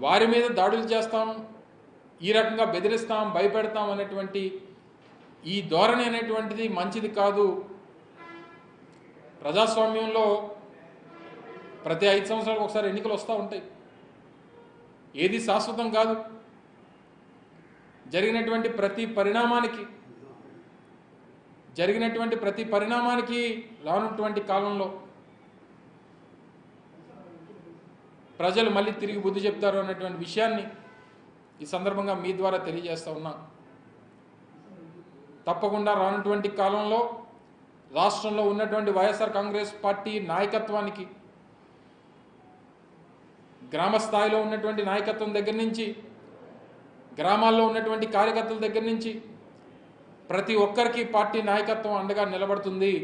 వారి మీద దాడులు చేస్తాం, ఈ రకంగా బెదిరిస్తాం, భయపెడతాం అనేటువంటి ఈ ధోరణి అనేటువంటిది మంచిది కాదు. ప్రజాస్వామ్యంలో ప్రతి 5 సంవత్సరాలకు ఒకసారి ఎన్నికలు వస్తూ ఉంటాయి. ఏది శాశ్వతం కాదు. జరిగినటువంటి ప్రతి పరిణామానికి రానున్నటువంటి కాలంలో ప్రజలు మళ్ళీ తిరిగి బుద్ధి చెప్తారు అన్నటువంటి విషయాన్ని ఈ సందర్భంగా మీ ద్వారా తెలియజేస్తా ఉన్నా. తప్పకుండా రానున్నటువంటి కాలంలో రాష్ట్రంలో ఉన్నటువంటి వైఎస్ఆర్ కాంగ్రెస్ పార్టీ నాయకత్వానికి, గ్రామ స్థాయిలో ఉన్నటువంటి నాయకత్వం దగ్గర నుంచి, గ్రామాల్లో ఉన్నటువంటి కార్యకర్తల దగ్గర నుంచి ప్రతి ఒక్కరికి పార్టీ నాయకత్వం అండగా నిలబడుతుంది.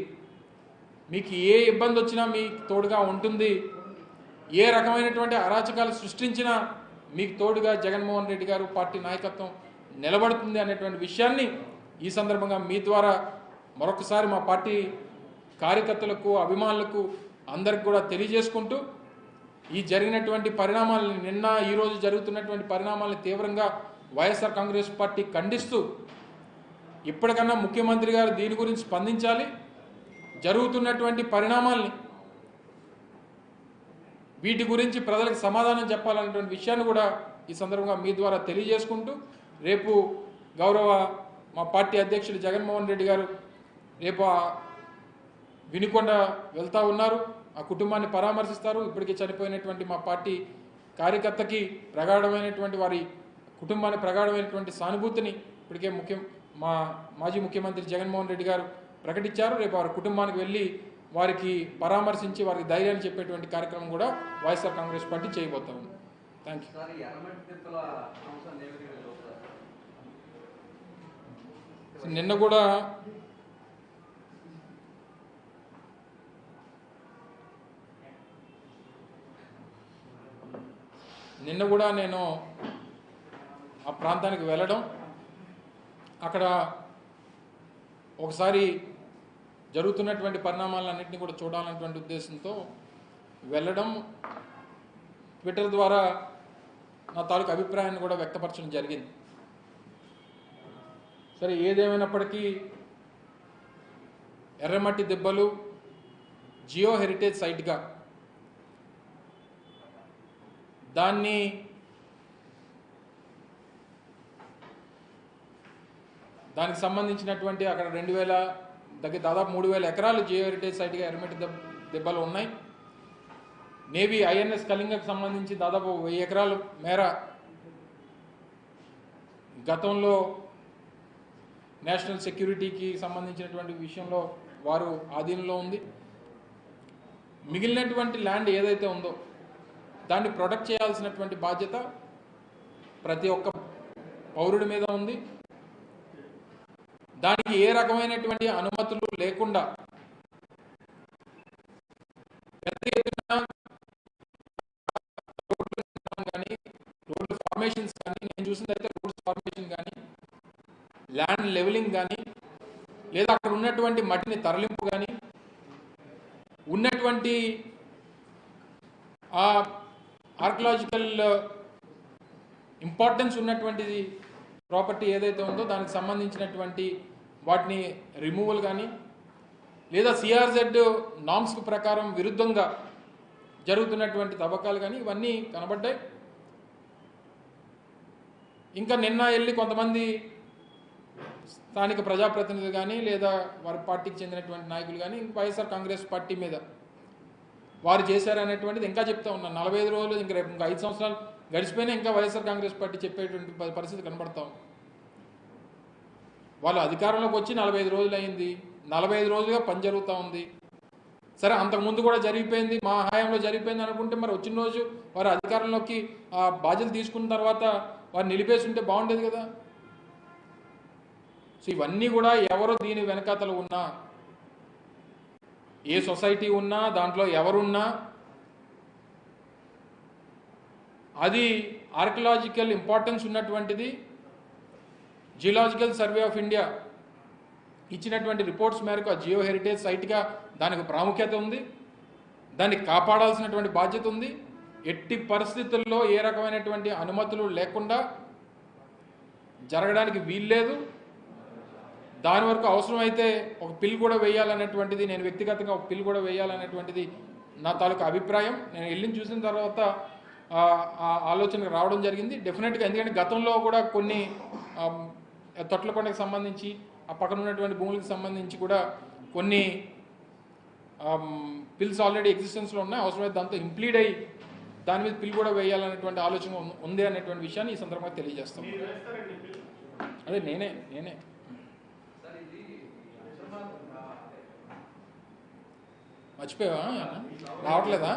మీకు ఏ ఇబ్బంది వచ్చినా మీకు తోడుగా ఉంటుంది. ఏ రకమైనటువంటి అరాచకాలు సృష్టించినా మీకు తోడుగా జగన్మోహన్ రెడ్డి గారు పార్టీ నాయకత్వం నిలబడుతుంది అనేటువంటి విషయాన్ని ఈ సందర్భంగా మీ ద్వారా మరొకసారి మా పార్టీ కార్యకర్తలకు, అభిమానులకు అందరికి కూడా తెలియజేసుకుంటూ, ఈ జరిగినటువంటి పరిణామాలను, నిన్న ఈరోజు జరుగుతున్నటువంటి పరిణామాలను తీవ్రంగా వైఎస్ఆర్ కాంగ్రెస్ పార్టీ ఖండిస్తూ, ఇప్పటికన్నా ముఖ్యమంత్రి గారు దీని గురించి స్పందించాలి. జరుగుతున్నటువంటి పరిణామాల్ని, వీటి గురించి ప్రజలకు సమాధానం చెప్పాలనేటువంటి విషయాన్ని కూడా ఈ సందర్భంగా మీ ద్వారా తెలియజేసుకుంటూ, రేపు గౌరవ మా పార్టీ అధ్యక్షులు జగన్మోహన్ రెడ్డి గారు రేపు వినుకొండ వెళ్తూ ఉన్నారు. ఆ కుటుంబాన్ని పరామర్శిస్తారు. ఇప్పటికే చనిపోయినటువంటి మా పార్టీ కార్యకర్తకి ప్రగాఢమైనటువంటి, వారి కుటుంబానికి ప్రగాఢమైనటువంటి సానుభూతిని ఇప్పటికే మాజీ ముఖ్యమంత్రి జగన్మోహన్ రెడ్డి గారు ప్రకటించారు. రేపు వారి కుటుంబానికి వెళ్ళి వారికి పరామర్శించి వారికి ధైర్యాన్ని చెప్పేటువంటి కార్యక్రమం కూడా వైఎస్ఆర్ కాంగ్రెస్ పార్టీ చేయబోతా ఉంది. Thank you. నిన్న కూడా నేను ఆ ప్రాంతానికి వెళ్ళడం, అక్కడ ఒకసారి జరుగుతున్నటువంటి పరిణామాలన్నింటినీ కూడా చూడాలన్నటువంటి ఉద్దేశంతో వెళ్ళడం, ట్విట్టర్ ద్వారా నా తాలూకు అభిప్రాయాన్ని కూడా వ్యక్తపరచడం జరిగింది. సరే, ఏదేమైనప్పటికీ ఎర్రమట్టి దెబ్బలు జియో హెరిటేజ్ సైట్గా దానికి సంబంధించినటువంటి అక్కడ 2000 దాదాపు 3000 ఎకరాలు జియో హెరిటేజ్ సైట్గా ఎర్రమట్టి దెబ్బలు ఉన్నాయి. నేవీ ఐఎన్ఎస్ కళింగకు సంబంధించి దాదాపు 1000 ఎకరాల మేర గతంలో నేషనల్ సెక్యూరిటీకి సంబంధించినటువంటి విషయంలో వారు ఆధీనంలో ఉంది. మిగిలినటువంటి ల్యాండ్ ఏదైతే ఉందో దాన్ని ప్రొటెక్ట్ చేయాల్సినటువంటి బాధ్యత ప్రతి ఒక్క పౌరుడి మీద ఉంది. దానికి ఏ రకమైనటువంటి అనుమతులు లేకుండా రోడ్లు ఫార్మేషన్స్ కానీ, నేను చూసినదైతే రోడ్స్ ఫార్మేషన్ కానీ, ల్యాండ్ లెవెలింగ్ కానీ, లేదా అక్కడ ఉన్నటువంటి మట్టిని తరలింపు కానీ, ఉన్నటువంటి ఆ ఆర్కియలాజికల్ ఇంపార్టెన్స్ ఉన్నటువంటిది ప్రాపర్టీ ఏదైతే ఉందో దానికి సంబంధించినటువంటి వాటిని రిమూవల్ కానీ, లేదా సిఆర్జెడ్ నామ్స్ ప్రకారం విరుద్ధంగా జరుగుతున్నటువంటి తవ్వకాలు కానీ ఇవన్నీ కనబడ్డాయి. ఇంకా నిన్న వెళ్ళి కొంతమంది స్థానిక ప్రజాప్రతినిధులు కానీ, లేదా వారి పార్టీకి చెందినటువంటి నాయకులు కానీ వైఎస్ఆర్ కాంగ్రెస్ పార్టీ మీద వారు చేశారనేటువంటిది ఇంకా చెప్తా ఉన్నాను. 45 రోజులు ఇంకా రేపు ఇంకా 5 సంవత్సరాలు గడిచిపోయినా ఇంకా వైఎస్ఆర్ కాంగ్రెస్ పార్టీ చెప్పేటువంటి పరిస్థితి కనబడతాం. వాళ్ళు అధికారంలోకి వచ్చి 45 రోజులు అయింది. 45 రోజులుగా పని జరుగుతూ ఉంది. సరే, అంతకుముందు కూడా జరిగిపోయింది, మా హయాంలో జరిగిపోయింది అనుకుంటే మరి వచ్చిన రోజు వారు అధికారంలోకి ఆ బాధ్యతలు తీసుకున్న తర్వాత వారు నిలిపేసి ఉంటే బాగుండేది కదా. సో ఇవన్నీ కూడా ఎవరు దీని వెనకాతలు ఉన్నా, ఏ సొసైటీ ఉన్నా, దాంట్లో ఎవరున్నా, అది ఆర్కియలాజికల్ ఇంపార్టెన్స్ ఉన్నటువంటిది. జియోలాజికల్ సర్వే ఆఫ్ ఇండియా ఇచ్చినటువంటి రిపోర్ట్స్ మేరకు ఆ జియో హెరిటేజ్ సైట్గా దానికి ప్రాముఖ్యత ఉంది. దాన్ని కాపాడాల్సినటువంటి బాధ్యత ఉంది. ఎట్టి పరిస్థితుల్లో ఏ రకమైనటువంటి అనుమతులు లేకుండా జరగడానికి వీల్లేదు. దాని వరకు అవసరమైతే ఒక పిల్ కూడా వేయాలనేటువంటిది, నేను వ్యక్తిగతంగా ఒక పిల్ కూడా వేయాలనేటువంటిది నా తాలూకా అభిప్రాయం. నేను వెళ్ళి చూసిన తర్వాత ఆలోచనకు రావడం జరిగింది డెఫినెట్గా. ఎందుకంటే గతంలో కూడా కొన్ని తొట్లకొండకు సంబంధించి ఆ పక్కన ఉన్నటువంటి భూములకు సంబంధించి కూడా కొన్ని పిల్స్ ఆల్రెడీ ఎగ్జిస్టెన్స్లో ఉన్నాయి. అవసరమైతే దాంతో ఇంప్లీడ్ అయ్యి దాని మీద పిల్ కూడా వేయాలనేటువంటి ఆలోచన ఉంది అనేటువంటి విషయాన్ని ఈ సందర్భంగా తెలియజేస్తాం. అదే నేనే మర్చిపోయావా? రావట్లేదా?